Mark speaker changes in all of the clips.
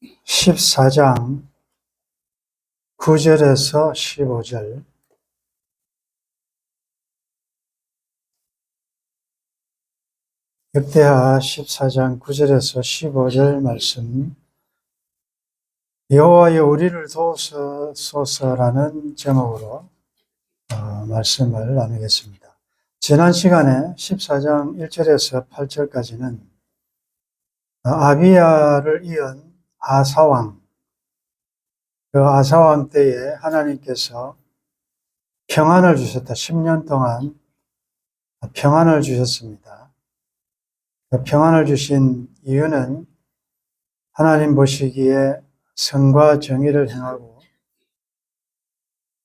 Speaker 1: 14장 9절에서 15절. 역대하 14장 9절에서 15절 말씀. 여호와여 우리를 도우소서라는 제목으로 말씀을 나누겠습니다. 지난 시간에 14장 1절에서 8절까지는 아비야를 이은 아사왕, 그 아사왕 때에 하나님께서 평안을 주셨다. 10년 동안 평안을 주셨습니다. 그 평안을 주신 이유는 하나님 보시기에 선과 정의를 행하고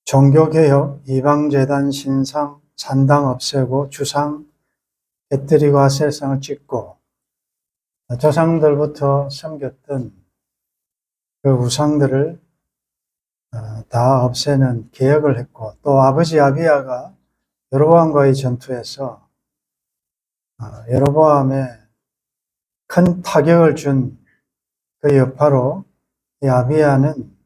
Speaker 1: 종교개혁, 이방제단, 신상, 산당 없애고 주상 깨뜨리고 아세상을 찍고 조상들부터 섬겼던 그 우상들을 다 없애는 개혁을 했고, 또 아버지 아비야가 여로보암과의 전투에서 여로보암에 큰 타격을 준 그 여파로 이 아비야는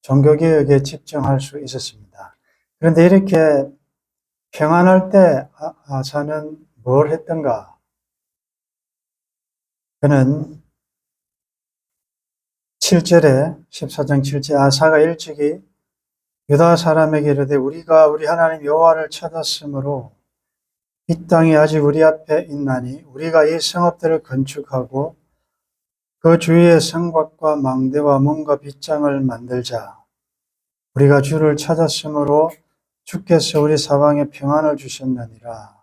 Speaker 1: 종교개혁에 집중할 수 있었습니다. 그런데 이렇게 평안할 때 아사는 뭘 했던가? 그는 7절에 14장 7절 아사가 일찍이 유다 사람에게 이르되 우리가 우리 하나님 여호와를 찾았으므로 이 땅이 아직 우리 앞에 있나니 우리가 이 성읍들을 건축하고 그 주위에 성곽과 망대와 문과 빗장을 만들자. 우리가 주를 찾았으므로 주께서 우리 사방에 평안을 주셨느니라.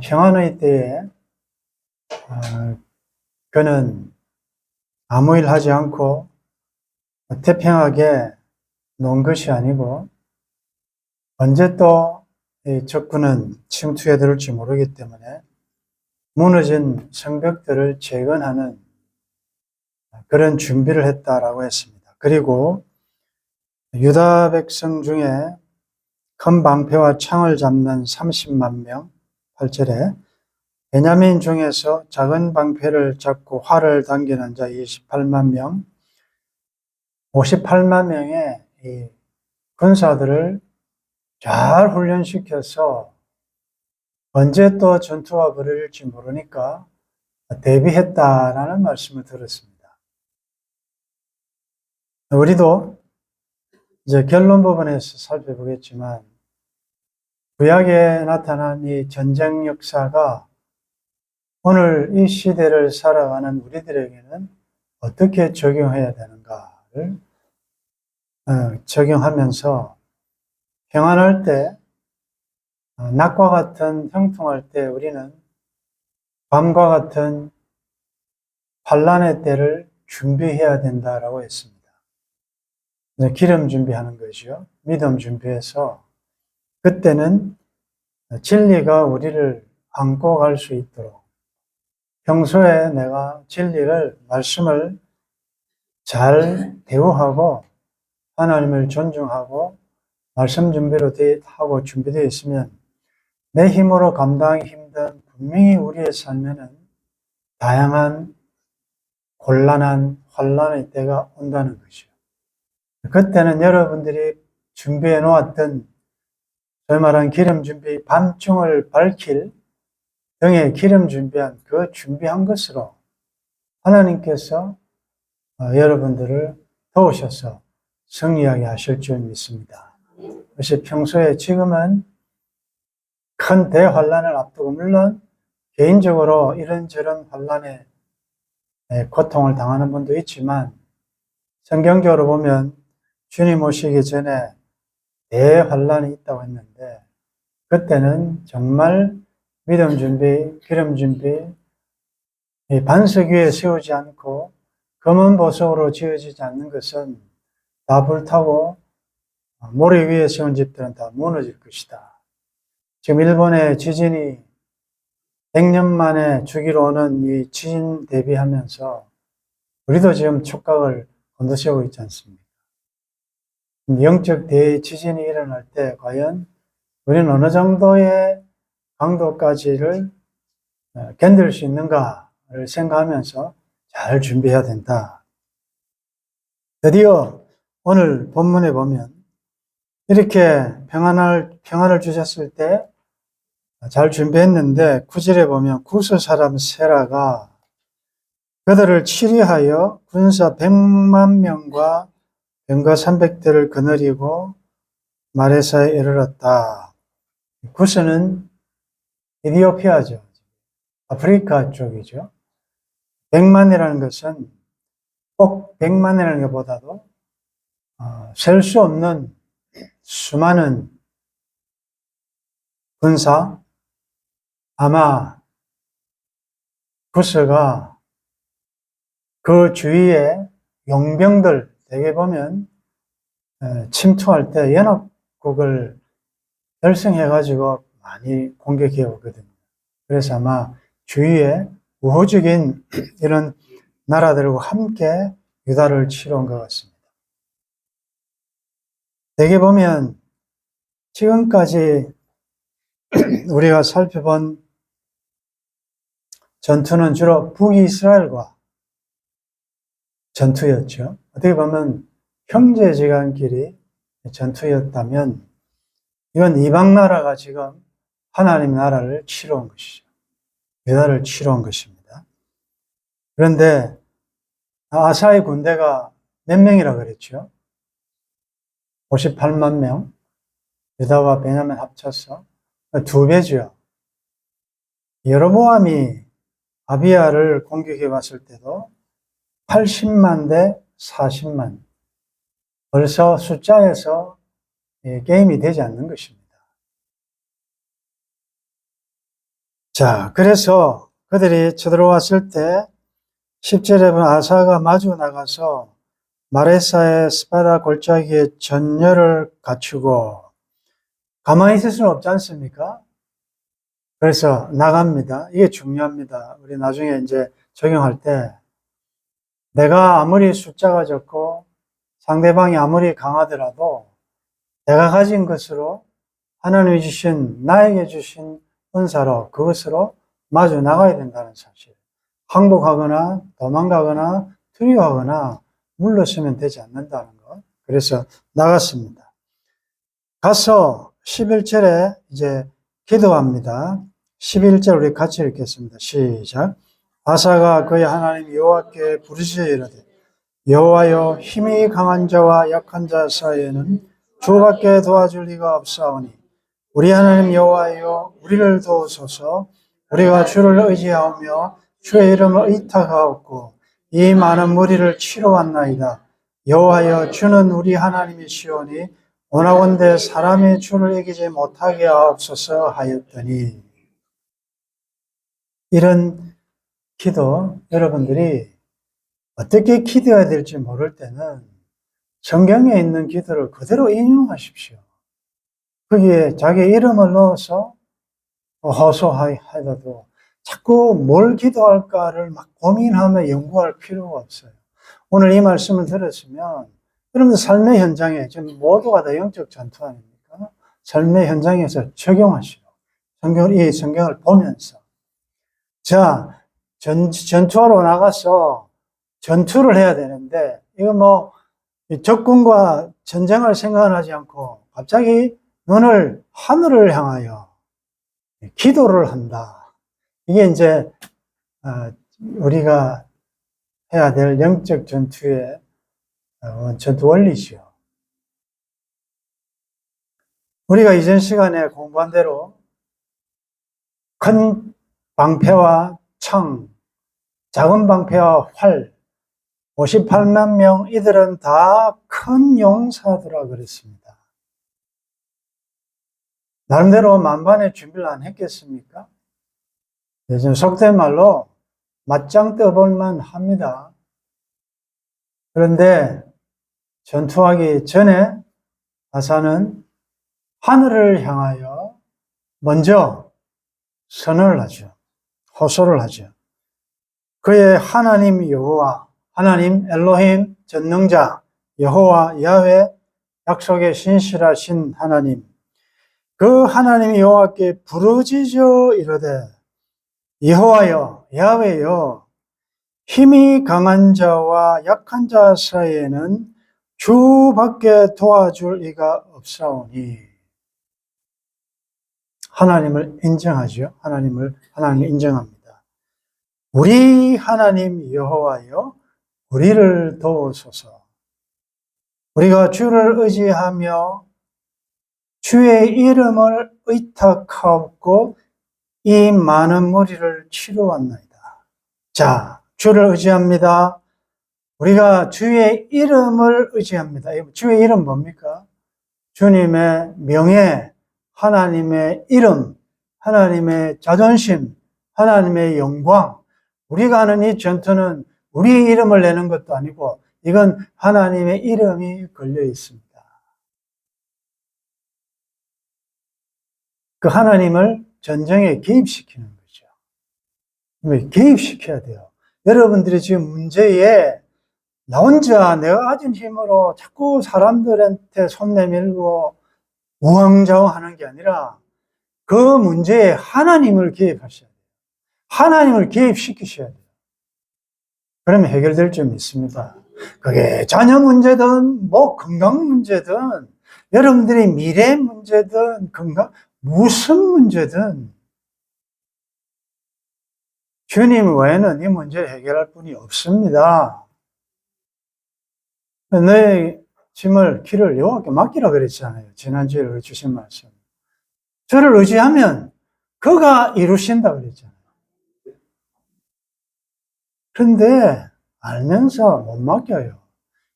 Speaker 1: 평안의 때에 그는 아무 일 하지 않고 태평하게 논 것이 아니고 언제 또 적군은 침투해 들을지 모르기 때문에 무너진 성벽들을 재건하는 그런 준비를 했다라고 했습니다. 그리고 유다 백성 중에 큰 방패와 창을 잡는 30만 명, 8절에 베냐민 중에서 작은 방패를 잡고 활을 당기는 자 28만 명, 58만 명의 이 군사들을 잘 훈련시켜서 언제 또 전투가 벌어질지 모르니까 대비했다라는 말씀을 들었습니다. 우리도 이제 결론 부분에서 살펴보겠지만 구약에 나타난 이 전쟁 역사가 오늘 이 시대를 살아가는 우리들에게는 어떻게 적용해야 되는가를 적용하면서 평안할 때, 낮과 같은 형통할 때 우리는 밤과 같은 환난의 때를 준비해야 된다라고 했습니다. 기름 준비하는 것이요. 믿음 준비해서 그때는 진리가 우리를 안고 갈 수 있도록 평소에 내가 진리를, 말씀을 잘 대우하고 하나님을 존중하고 말씀 준비로 하고 준비되어 있으면 내 힘으로 감당하기 힘든 분명히 우리의 삶에는 다양한 곤란한 환난의 때가 온다는 것이요. 그때는 여러분들이 준비해 놓았던 소위 말하는 기름 준비, 밤중을 밝힐 등의 기름 준비한 그 준비한 것으로 하나님께서 여러분들을 도우셔서 승리하게 하실 줄 믿습니다. 그래서 평소에 지금은 큰 대환란을 앞두고 물론 개인적으로 이런저런 환란에 고통을 당하는 분도 있지만 성경적으로 보면 주님 오시기 전에 대환란이 있다고 했는데 그때는 정말 믿음 준비, 기름 준비, 반석 위에 세우지 않고 검은 보석으로 지어지지 않는 것은 다 불타고 모래 위에 세운 집들은 다 무너질 것이다. 지금 일본의 지진이 100년 만에 주기로 오는 이 지진 대비하면서 우리도 지금 촉각을 곤두세우고 있지 않습니까? 영적 대지진이 일어날 때 과연 우리는 어느 정도의 강도까지를 견딜 수 있는가를 생각하면서 잘 준비해야 된다. 드디어 오늘 본문에 보면 이렇게 평안을 주셨을 때 잘 준비했는데 9절에 보면 구스 사람 세라가 그들을 치리하여 군사 100만 명과 병거 300대를 거느리고 마레사에 이르렀다. 구스는 에티오피아죠. 아프리카 쪽이죠. 100만이라는 것은 꼭 100만이라는 것보다도 셀 수 없는 수많은 군사, 아마 구스가 그 주위에 용병들, 대개 보면 침투할 때 연합국을 결성해가지고 많이 공격해 오거든요. 그래서 아마 주위에 우호적인 이런 나라들과 함께 유다를 치러 온 것 같습니다. 대개 보면 지금까지 우리가 살펴본 전투는 주로 북이스라엘과 전투였죠. 어떻게 보면 형제지간끼리 전투였다면 이건 이방 나라가 지금 하나님 나라를 치러 온 것이죠. 유다를 치러 온 것입니다. 그런데 아사의 군대가 몇 명이라 그랬죠? 58만 명. 유다와 베냐민 합쳐서 2배죠. 여로보암이 아비야를 공격해 왔을 때도 80만 대 40만. 벌써 숫자에서 게임이 되지 않는 것입니다. 자, 그래서 그들이 쳐들어왔을 때 10절에 보면 아사가 마주 나가서 마레사의 스바다 골짜기에 전열을 갖추고 가만히 있을 수는 없지 않습니까? 그래서 나갑니다. 이게 중요합니다. 우리 나중에 이제 적용할 때 내가 아무리 숫자가 적고 상대방이 아무리 강하더라도 내가 가진 것으로 하나님이 주신 나에게 주신 은사로 그것으로 마주 나가야 된다는 사실. 항복하거나 도망가거나 두려워하거나 물러서면 되지 않는다는 것. 그래서 나갔습니다. 가서 11절에 이제 기도합니다. 11절 우리 같이 읽겠습니다. 시작. 아사가 그의 하나님 여호와께 부르짖어 이르되 여호와여 힘이 강한 자와 약한 자 사이에는 주밖에 도와줄 리가 없사오니 우리 하나님 여호와여 우리를 도우소서. 우리가 주를 의지하오며 주의 이름을 의탁하옵고 이 많은 무리를 치러 왔나이다. 여호와여 주는 우리 하나님이시오니 원하건대 사람이 주를 이기지 못하게 하옵소서 하였더니 이런 기도 여러분들이 어떻게 기도해야 될지 모를 때는 성경에 있는 기도를 그대로 인용하십시오. 거기에 자기 이름을 넣어서 호소하더라도 자꾸 뭘 기도할까를 막 고민하며 연구할 필요가 없어요. 오늘 이 말씀을 들었으면 여러분들 삶의 현장에 지금 모두가 다 영적 전투 아닙니까? 삶의 현장에서 적용하시고 이 성경을 보면서 자, 전투하러 나가서 전투를 해야 되는데 이거 적군과 전쟁을 생각하지 않고 갑자기 눈을 하늘을 향하여 기도를 한다. 이게 이제 우리가 해야 될 영적 전투의 전투 원리죠. 우리가 이전 시간에 공부한 대로 큰 방패와 창, 작은 방패와 활, 58만 명 이들은 다 큰 용사들아 그랬습니다. 나름대로 만반의 준비를 안 했겠습니까? 요즘 속된 말로 맞짱 떠볼만 합니다. 그런데 전투하기 전에 아사는 하늘을 향하여 먼저 선언을 하죠. 호소를 하죠. 그의 하나님 여호와, 하나님 엘로힘 전능자, 여호와 야훼 약속의 신실하신 하나님, 그 하나님 여호와께 부르짖어 이르되 여호와여 야훼여 힘이 강한 자와 약한 자 사이에는 주밖에 도와줄 이가 없사오니. 하나님을 인정하죠. 하나님을 인정합니다. 우리 하나님 여호와여, 우리를 도우소서. 우리가 주를 의지하며 주의 이름을 의탁하옵고 이 많은 무리를 치루었나이다. 자, 주를 의지합니다. 우리가 주의 이름을 의지합니다. 주의 이름 뭡니까? 주님의 명예, 하나님의 이름, 하나님의 자존심, 하나님의 영광. 우리가 하는 이 전투는 우리 이름을 내는 것도 아니고 이건 하나님의 이름이 걸려 있습니다. 그 하나님을 전쟁에 개입시키는 거죠. 개입시켜야 돼요. 여러분들이 지금 문제에 나 혼자 내가 가진 힘으로 자꾸 사람들한테 손 내밀고 우왕좌왕하는 게 아니라 그 문제에 하나님을 개입하셔야 돼요. 하나님을 개입시키셔야 돼요. 그러면 해결될 점이 있습니다. 그게 자녀 문제든 뭐 건강 문제든 여러분들이 미래 문제든 건강 무슨 문제든 주님 외에는 이 문제를 해결할 분이 없습니다. 너의 짐을 길을 여호와께 맡기라 그랬잖아요. 지난주에 주신 말씀. 저를 의지하면 그가 이루신다 그랬잖아요. 그런데 알면서 못 맡겨요.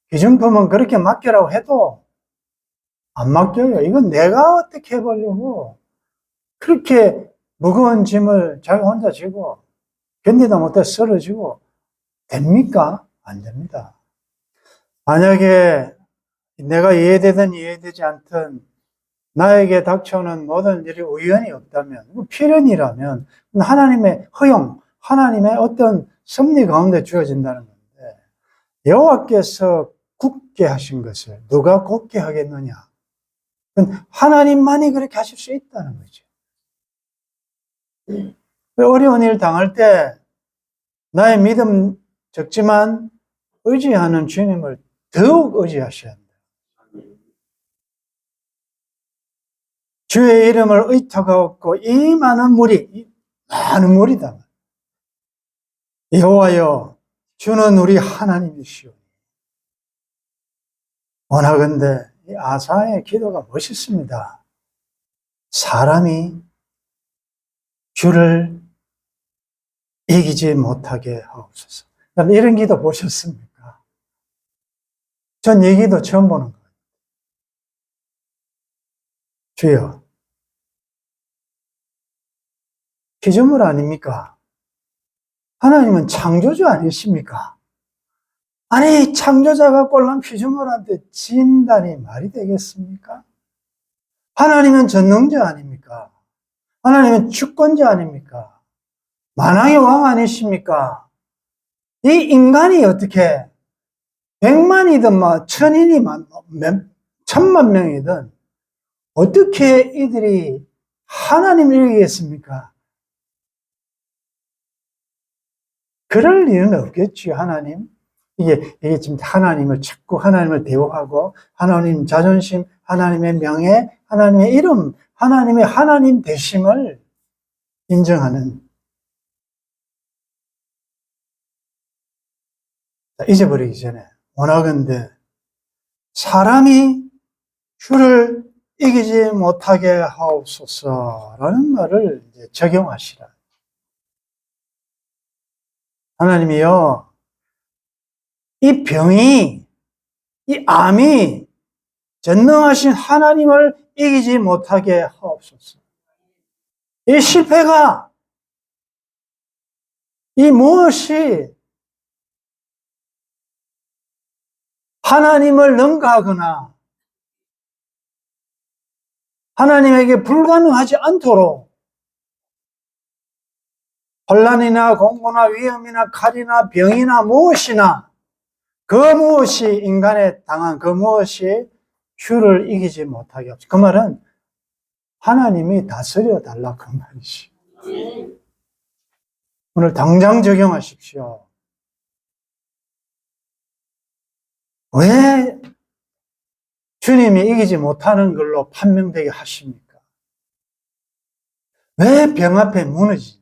Speaker 1: 기준품은 그렇게 맡기라고 해도 안 맡겨요. 이건 내가 어떻게 해보려고 그렇게 무거운 짐을 자기 혼자 지고 견디다 못해 쓰러지고 됩니까? 안 됩니다. 만약에 내가 이해되든 이해되지 않든 나에게 닥쳐오는 모든 일이 우연이 없다면, 필연이라면 하나님의 허용, 하나님의 어떤 섭리 가운데 주어진다는 건데 여호와께서 굳게 하신 것을 누가 곧게 하겠느냐? 하나님만이 그렇게 하실 수 있다는 거죠. 어려운 일 당할 때 나의 믿음 적지만 의지하는 주님을 더욱 의지하셔야 합니다. 주의 이름을 의탁하옵고 이 많은 무리다. 여호와여, 주는 우리 하나님이시오. 원하건대 이 아사의 기도가 멋있습니다. 사람이 주를 이기지 못하게 하옵소서. 이런 기도 보셨습니까? 전 이 기도 처음 보는 거예요. 주여, 피조물 아닙니까? 하나님은 창조주 아니십니까? 아니, 창조자가 꼴랑 피조물한테 진다니 말이 되겠습니까? 하나님은 전능자 아닙니까? 하나님은 주권자 아닙니까? 만왕의 왕 아니십니까? 이 인간이 어떻게 100만이든 천인이든 천만 명이든 어떻게 이들이 하나님을 이기겠습니까? 그럴 일은 없겠지, 하나님. 이게 지금 하나님을 찾고 하나님을 대우하고 하나님 자존심, 하나님의 명예, 하나님의 이름, 하나님의 하나님 되심을 인정하는. 잊어버리기 전에 원하건대 사람이 주를 이기지 못하게 하옵소서라는 말을 이제 적용하시라. 하나님이요, 이 병이, 이 암이 전능하신 하나님을 이기지 못하게 하옵소서. 이 실패가, 이 무엇이 하나님을 능가하거나 하나님에게 불가능하지 않도록 혼란이나 공고나 위험이나 칼이나 병이나 무엇이나 그 무엇이 인간에 당한 그 무엇이 주를 이기지 못하게 하옵소서. 그 말은 하나님이 다스려 달라 그 말이지. 오늘 당장 적용하십시오. 왜 주님이 이기지 못하는 걸로 판명되게 하십니까? 왜 병 앞에 무너지냐?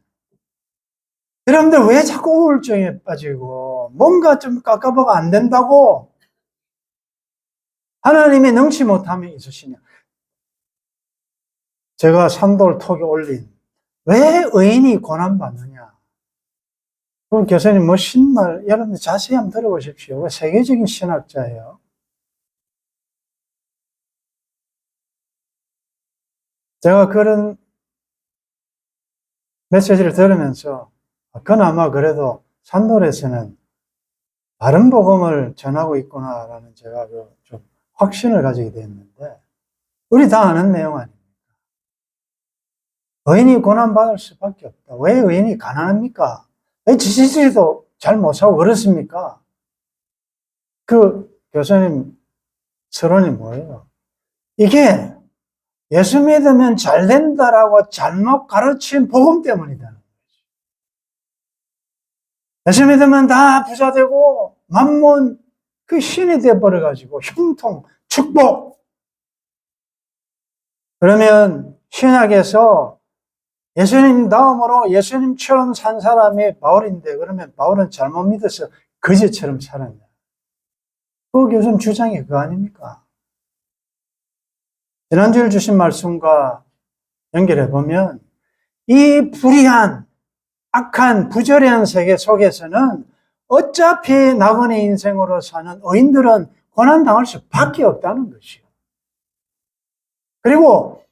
Speaker 1: 여러분들 왜 자꾸 우울증에 빠지고 뭔가 좀 깎아보가 안 된다고 하나님이 능치 못함이 있으시냐? 제가 산돌 톡에 올린 왜 의인이 고난받느냐? 그 교수님 멋진 말 여러분들 자세히 한번 들어보십시오. 세계적인 신학자예요. 제가 그런 메시지를 들으면서 그나마 그래도 산돌에서는 바른 복음을 전하고 있구나라는 제가 좀 확신을 가지게 됐는데 우리 다 아는 내용 아닙니까? 의인이 고난받을 수밖에 없다. 왜 의인이 가난합니까? 왜 지지지도 잘 못 사고 그렇습니까? 그 교수님 서론이 뭐예요? 이게 예수 믿으면 잘 된다라고 잘못 가르친 복음 때문이다. 예수 믿으면 다 부자 되고 만몬 그 신이 되어버려가지고 형통, 축복. 그러면 신학에서 예수님 다음으로 예수님처럼 산 사람이 바울인데 그러면 바울은 잘못 믿어서 거지처럼 살았냐. 그 교수님 주장이 그거 아닙니까? 지난주에 주신 말씀과 연결해보면 이 불의한 악한 부조리한 세계 속에서는 어차피 나그네 인생으로 사는 의인들은 고난당할 수밖에 없다는 것이요. 그리고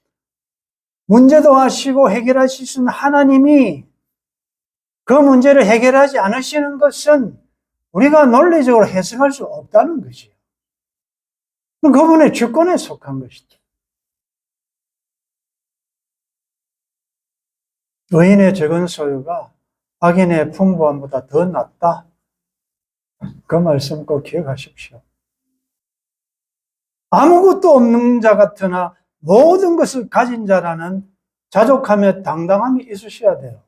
Speaker 1: 문제도 하시고 해결하실 수 있는 하나님이 그 문제를 해결하지 않으시는 것은 우리가 논리적으로 해석할 수 없다는 것이요. 그분의 주권에 속한 것이죠. 의인의 적은 소유가 악인의 풍부함보다 더 낫다. 그 말씀 꼭 기억하십시오. 아무것도 없는 자 같으나 모든 것을 가진 자라는 자족하며 당당함이 있으셔야 돼요.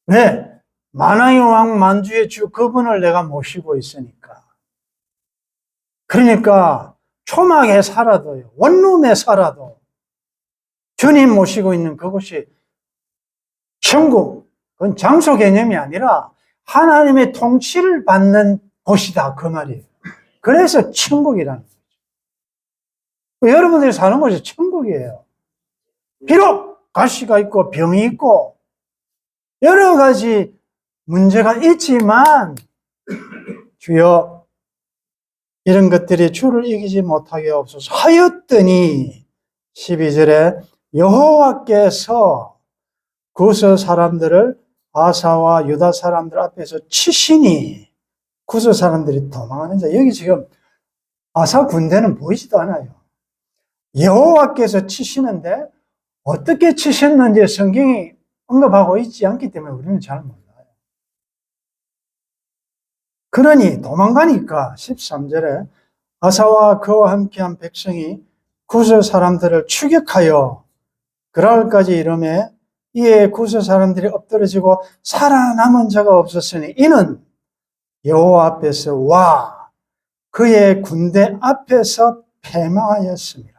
Speaker 1: 왜? 만왕의 왕 만주의 주 그분을 내가 모시고 있으니까. 그러니까 초막에 살아도요. 원룸에 살아도 주님 모시고 있는 그곳이 천국, 그건 장소 개념이 아니라 하나님의 통치를 받는 곳이다 그 말이에요. 그래서 천국이라는 거죠. 여러분들이 사는 곳이 천국이에요. 비록 가시가 있고 병이 있고 여러 가지 문제가 있지만 주여 이런 것들이 주를 이기지 못하게 없어서 하였더니 12절에 여호와께서 구스 사람들을 아사와 유다 사람들 앞에서 치시니 구스 사람들이 도망하는 자. 여기 지금 아사 군대는 보이지도 않아요. 여호와께서 치시는데 어떻게 치셨는지 성경이 언급하고 있지 않기 때문에 우리는 잘 몰라요. 그러니 도망가니까 13절에 아사와 그와 함께한 백성이 구스 사람들을 추격하여 그랄까지 이르매 이에 구스 사람들이 엎드러지고 살아남은 자가 없었으니 이는 여호와 앞에서 와 그의 군대 앞에서 패망하였습니다.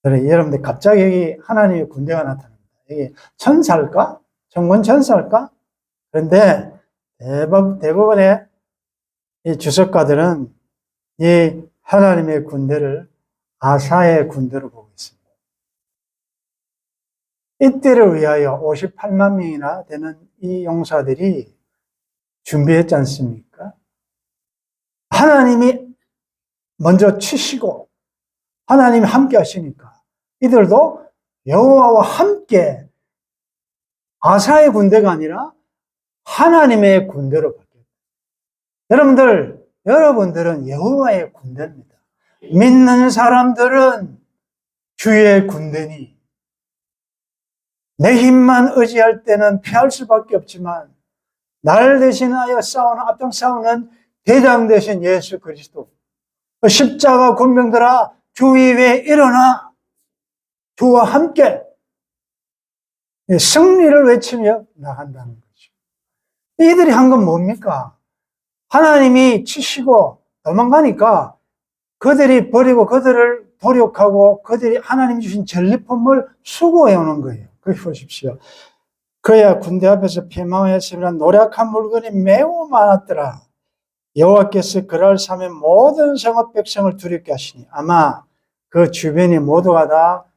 Speaker 1: 그래, 여러분들 갑자기 여기 하나님의 군대가 나타납니다. 이게 천사일까? 정권 천사일까? 그런데 대부분의 이 주석가들은 이 하나님의 군대를 아사의 군대로 보고 있습니다. 이때를 위하여 58만 명이나 되는 이 용사들이 준비했지 않습니까? 하나님이 먼저 치시고 하나님이 함께 하시니까 이들도 여호와와 함께 아사의 군대가 아니라 하나님의 군대로 바뀌었다. 여러분들은 여호와의 군대입니다. 믿는 사람들은 주의 군대니 내 힘만 의지할 때는 피할 수밖에 없지만 나를 대신하여 싸우는 앞장 싸우는 대장 되신 예수 그리스도 십자가 군병들아 주 위에 일어나 주와 함께 승리를 외치며 나간다는 거죠. 이들이 한 건 뭡니까? 하나님이 치시고 도망가니까 그들이 버리고 그들을 도륙하고 그들이 하나님 주신 전리품을 수고해 오는 거예요. 거기 보십시오. 그야 군대 앞에서 피망했으면 노력한 물건이 매우 많았더라. 여호와께서 그날 삼에 모든 성읍 백성을 두렵게 하시니 아마 그 주변이 모두가 다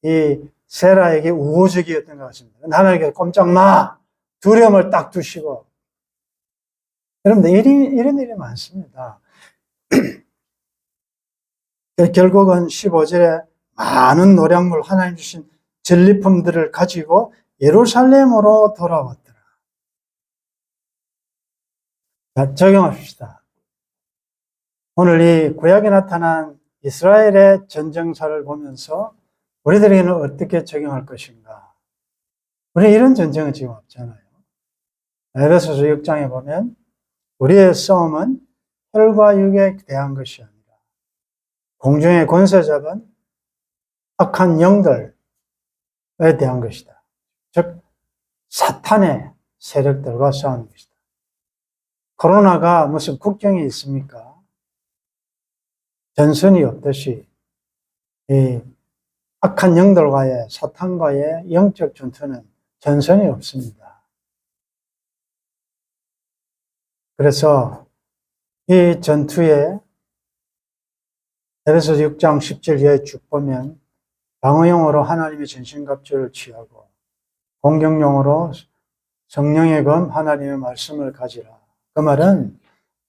Speaker 1: 이 세라에게 우호적이었던 것 같습니다. 하나님께서 꼼짝 마! 두려움을 딱 두시고. 여러분들, 이런 일이 많습니다. 결국은 15절에 많은 노량물, 하나님 주신 전리품들을 가지고 예루살렘으로 돌아왔더라. 자, 적용합시다. 오늘 이 구약에 나타난 이스라엘의 전쟁사를 보면서 우리들에게는 어떻게 적용할 것인가? 우리 이런 전쟁은 지금 없잖아요. 에베소서 6장에 보면 우리의 싸움은 혈과 육에 대한 것이 아니라 공중의 권세 잡은 악한 영들에 대한 것이다. 즉 사탄의 세력들과 싸우는 것이다. 코로나가 무슨 국경이 있습니까? 전선이 없듯이 이 악한 영들과의 사탄과의 영적 전투는 전선이 없습니다. 그래서 이 전투에 에베소서 6장 10절 이하에 쭉 보면 방어용으로 하나님의 전신갑주를 취하고 공격용으로 성령의 검 하나님의 말씀을 가지라. 그 말은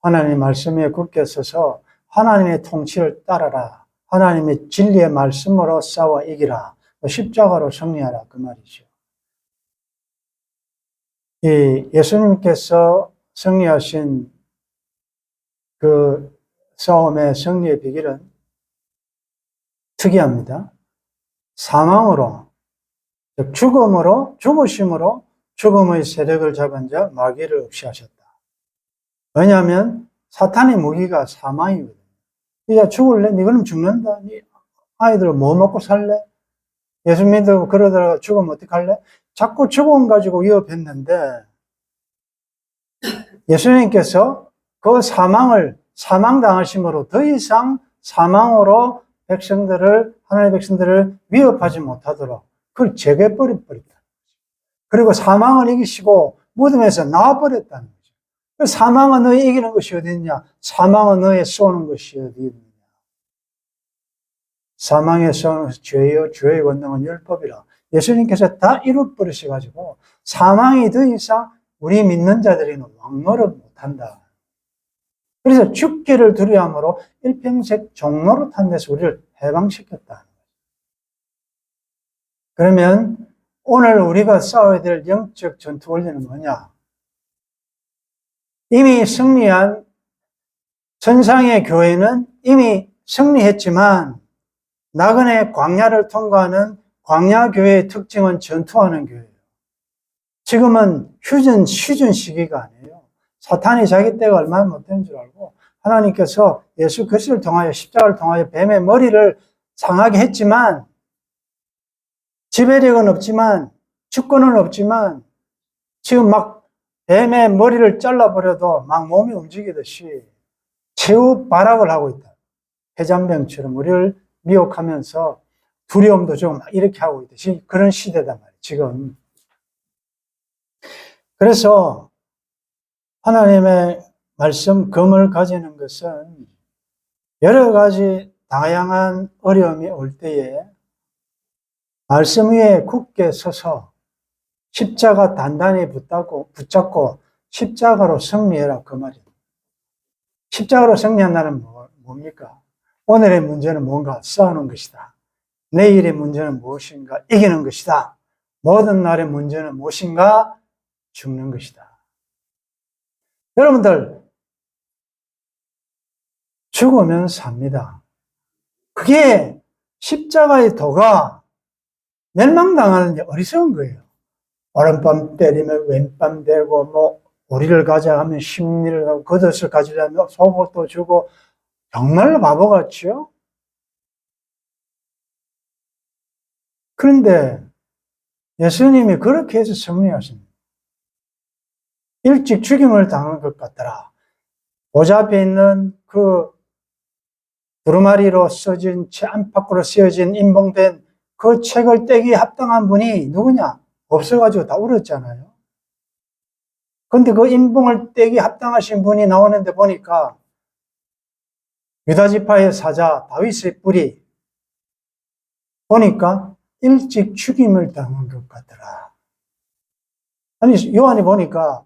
Speaker 1: 하나님의 말씀에 굳게 서서 하나님의 통치를 따라라. 하나님의 진리의 말씀으로 싸워 이기라. 십자가로 승리하라. 그 말이죠. 이 예수님께서 승리하신 그 싸움의 승리의 비결은 특이합니다. 사망으로, 즉 죽음으로, 죽으심으로 죽음의 세력을 잡은 자 마귀를 없이하셨다. 왜냐하면 사탄의 무기가 사망이거든요. 이제 죽을래? 니 그럼 죽는다. 니 아이들 뭐 먹고 살래? 예수 믿고 그러다가 죽으면 어떡할래? 자꾸 죽음 가지고 위협했는데 예수님께서 그 사망당하심으로 더 이상 사망으로 하나님의 백성들을 위협하지 못하도록 그걸 제거해버렸다. 그리고 사망을 이기시고 무덤에서 나와버렸다는 거죠. 사망은 너희 이기는 것이 어디 있냐? 사망은 너희 쏘는 것이 어디 있느냐? 사망에 쏘는 것은 죄요, 죄의 권능은 율법이라. 예수님께서 다 이루어버리셔가지고 사망이 더 이상 우리 믿는 자들에게는 왕노릇 못한다. 그래서 죽기를 두려움으로 일평생 종노릇 한 데서 우리를 해방시켰다. 그러면 오늘 우리가 싸워야 될 영적 전투 원리는 뭐냐? 이미 승리한 천상의 교회는 이미 승리했지만 나그네 광야를 통과하는 광야교회의 특징은 전투하는 교회예요. 지금은 휴전 시기가 아니에요. 사탄이 자기 때가 얼마나 못된 줄 알고 하나님께서 예수 그리스도를 통하여 십자가를 통하여 뱀의 머리를 상하게 했지만 지배력은 없지만 주권은 없지만 지금 막 뱀의 머리를 잘라버려도 막 몸이 움직이듯이 최후 발악을 하고 있다. 해장병처럼 우리를 미혹하면서 두려움도 좀 이렇게 하고 있듯이 그런 시대단 말이에요. 지금. 그래서 하나님의 말씀 검을 가지는 것은 여러 가지 다양한 어려움이 올 때에 말씀 위에 굳게 서서 십자가 단단히 붙잡고 십자가로 승리해라 그 말입니다. 십자가로 승리한다는 뭡니까? 오늘의 문제는 뭔가 싸우는 것이다. 내일의 문제는 무엇인가? 이기는 것이다. 모든 날의 문제는 무엇인가? 죽는 것이다. 여러분들 죽으면 삽니다. 그게 십자가의 도가 멸망당하는 게 어리석은 거예요. 오른밤 때리면 왼밤 되고 오리를 가자 하면 심리를 하고 겉옷을 가지려면 속옷도 주고 정말로 바보 같죠? 그런데 예수님이 그렇게 해서 승리하십니다. 일찍 죽임을 당한 것 같더라. 보좌 앞에 있는 그 두루마리로 써진 채 안팎으로 쓰여진 인봉된 그 책을 떼기에 합당한 분이 누구냐? 없어가지고 다 울었잖아요. 근데 그 인봉을 떼기에 합당하신 분이 나오는데 보니까 유다지파의 사자 다윗의 뿌리 보니까 일찍 죽임을 당한 것 같더라. 아니 요한이 보니까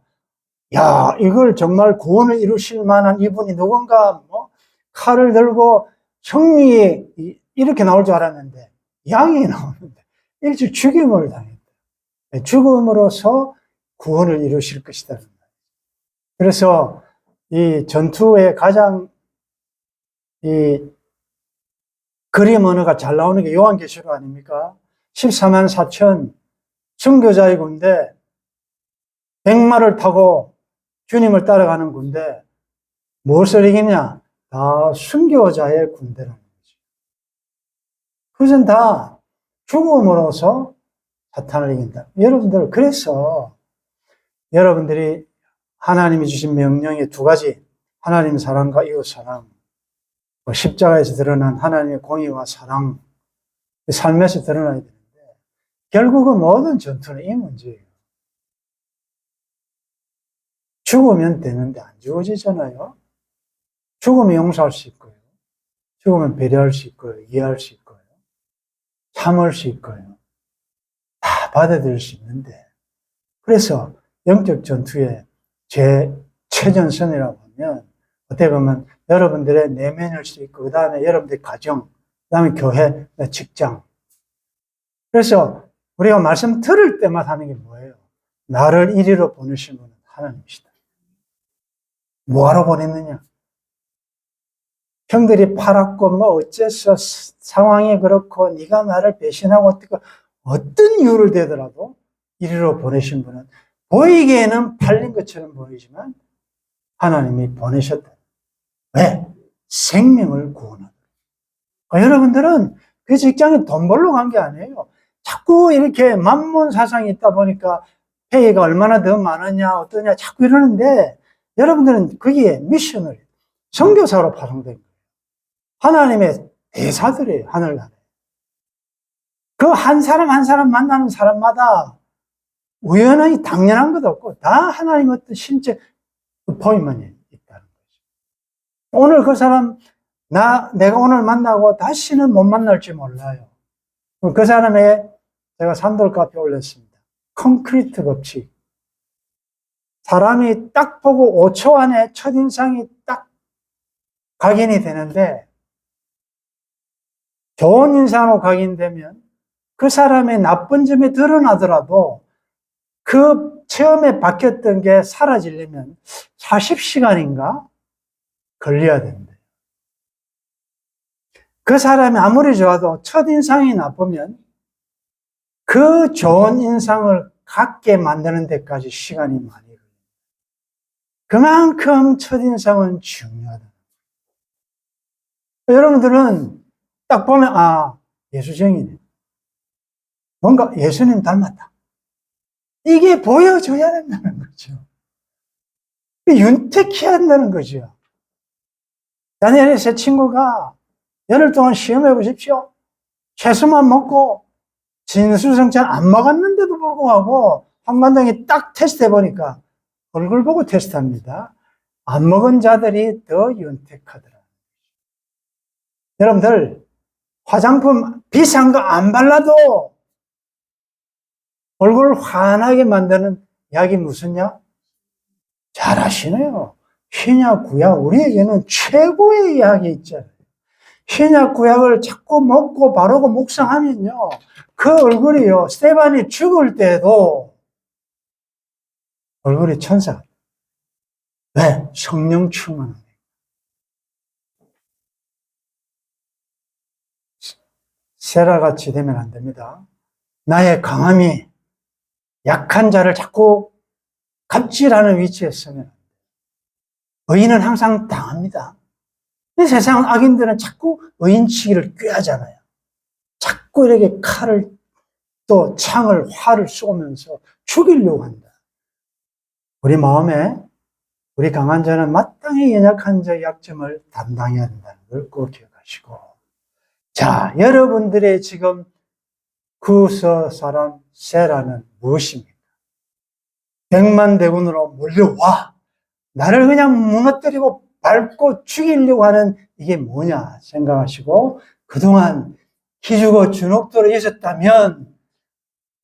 Speaker 1: 야 이걸 정말 구원을 이루실 만한 이분이 누군가 뭐 칼을 들고 성리에 이렇게 나올 줄 알았는데 양이 나오는데 일찍 죽임을 당했다. 죽음으로써 구원을 이루실 것이다. 그래서 이 전투에 가장 이 그림 언어가 잘 나오는 게 요한계시록 아닙니까? 14만 4천 순교자의 군대 100마를 타고 주님을 따라가는 군대 무엇을 이기냐? 다 순교자의 군대라는 거죠. 그것은 다 죽음으로서 사탄을 이긴다. 여러분들 그래서 여러분들이 하나님이 주신 명령의 두 가지 하나님 사랑과 이웃 사랑 십자가에서 드러난 하나님의 공의와 사랑 삶에서 드러나야 되는데 결국은 모든 전투는 이 문제예요. 죽으면 되는데 안 죽어지잖아요. 죽으면 용서할 수 있고요. 죽으면 배려할 수 있고요. 이해할 수 있고요. 참을 수 있고요. 다 받아들일 수 있는데 그래서 영적 전투의 제 최전선이라고 하면 어떻게 보면 여러분들의 내면일 수 있고 그 다음에 여러분들의 가정, 그 다음에 교회, 직장. 그래서 우리가 말씀 들을 때마다 하는 게 뭐예요? 나를 이리로 보내신 분은 하나님이시다. 뭐하러 보냈느냐? 형들이 팔았고 뭐 어째서 상황이 그렇고 네가 나를 배신하고 어떤 이유를 대더라도 이리로 보내신 분은 보이기에는 팔린 것처럼 보이지만 하나님이 보내셨다. 왜? 생명을 구원하다. 여러분들은 그 직장에 돈 벌러 간 게 아니에요. 자꾸 이렇게 만몬 사상이 있다 보니까 페이가 얼마나 더 많으냐 어떠냐 자꾸 이러는데 여러분들은 거기에 미션을 선교사로 파송된 거예요. 하나님의 대사들이에요. 하늘나라에. 그 한 사람 한 사람 만나는 사람마다 우연히 당연한 것도 없고 다 하나님의 어떤 신체 포인트만이 있다는 거죠. 오늘 그 사람 내가 오늘 만나고 다시는 못 만날지 몰라요. 그 사람의 제가 산돌 카페에 올렸습니다. 콘크리트 법칙. 사람이 딱 보고 5초 안에 첫인상이 딱 각인이 되는데 좋은 인상으로 각인되면 그 사람의 나쁜 점이 드러나더라도 그 처음에 바뀌었던 게 사라지려면 40시간인가 걸려야 된대요. 그 사람이 아무리 좋아도 첫인상이 나쁘면 그 좋은 인상을 갖게 만드는 데까지 시간이 많이 걸려요. 그만큼 첫인상은 중요하다. 여러분들은 딱 보면 예수쟁이네. 뭔가 예수님 닮았다. 이게 보여줘야 된다는 거죠. 윤택해야 한다는 거죠. 다니엘의 세 친구가 열흘 동안 시험해 보십시오. 채소만 먹고 진수성찬 안 먹었는데도 불구하고 한관장이 딱 테스트해 보니까 얼굴 보고 테스트합니다. 안 먹은 자들이 더 윤택하더라. 여러분들 화장품 비싼 거 안 발라도 얼굴을 환하게 만드는 약이 무슨 약? 잘 아시네요. 신약 구약 우리에게는 최고의 약이 있잖아요. 신약 구약을 자꾸 먹고 바르고 묵상하면요 그 얼굴이요 스데반이 죽을 때도 얼굴이 천사. 왜? 성령 충만한 거예요. 세라같이 되면 안 됩니다. 나의 강함이 약한 자를 자꾸 갑질하는 위치에 서면 안 돼요. 의인은 항상 당합니다. 이 세상 악인들은 자꾸 의인치기를 꾀하잖아요. 자꾸 이렇게 칼을 또 창을 활을 쏘면서 죽이려고 한다. 우리 마음에 우리 강한 자는 마땅히 연약한 자의 약점을 담당해야 한다는 걸 꼭 기억하십시오. 것이고. 자, 여러분들의 지금 구서 사람 세라는 무엇입니까? 백만대군으로 몰려와 나를 그냥 무너뜨리고 밟고 죽이려고 하는 이게 뭐냐 생각하시고, 그동안 기죽어 주눅들어 있었다면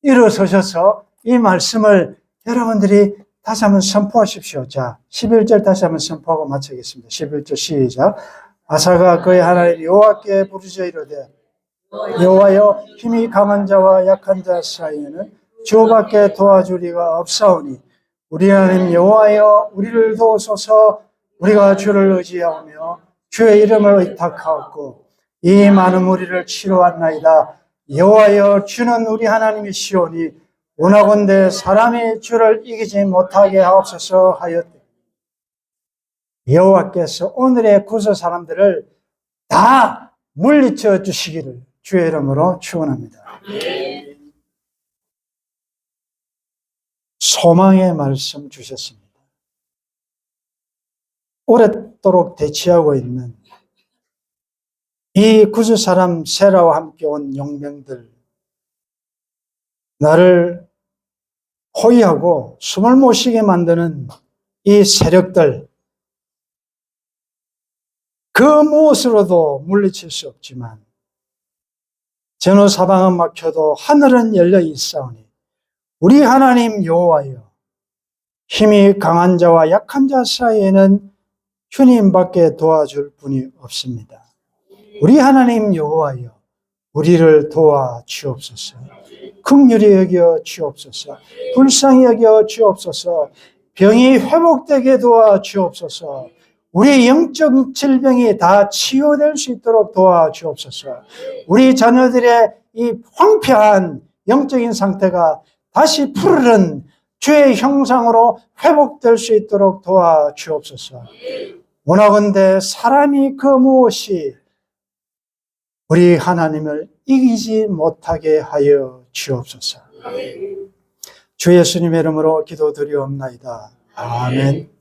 Speaker 1: 일어서셔서 이 말씀을 여러분들이 다시 한번 선포하십시오. 자, 11절 다시 한번 선포하고 마치겠습니다. 11절 시작. 아사가 그의 하나님 여호와께 부르짖어 이르되 여호와여, 힘이 강한 자와 약한 자 사이에는 주밖에 도와줄 이가 없사오니 우리 하나님 여호와여, 우리를 도우소서. 우리가 주를 의지하오며 주의 이름을 의탁하옵고 이 많은 무리를 치루었나이다. 여호와여, 주는 우리 하나님이시오니 원하건대 사람이 주를 이기지 못하게 하옵소서 하였대. 여호와께서 오늘의 구서 사람들을 다 물리쳐 주시기를 주의 이름으로 축원합니다. 소망의 말씀 주셨습니다. 오랫도록 대치하고 있는 이 구스 사람 세라와 함께 온 용병들, 나를 호위하고 숨을 못 쉬게 만드는 이 세력들, 그 무엇으로도 물리칠 수 없지만 전후 사방은 막혀도 하늘은 열려 있사오니 우리 하나님 여호와여, 힘이 강한 자와 약한 자 사이에는 주님밖에 도와줄 분이 없습니다. 우리 하나님 여호와여, 우리를 도와 주옵소서. 긍휼히 여겨 주옵소서. 불쌍히 여겨 주옵소서. 병이 회복되게 도와 주옵소서. 우리의 영적 질병이 다 치유될 수 있도록 도와 주옵소서. 우리 자녀들의 이 황폐한 영적인 상태가 다시 푸르른 주의 형상으로 회복될 수 있도록 도와 주옵소서. 원하건대 사람이 그 무엇이 우리 하나님을 이기지 못하게 하여 주옵소서. 주 예수님의 이름으로 기도드리옵나이다. 아멘.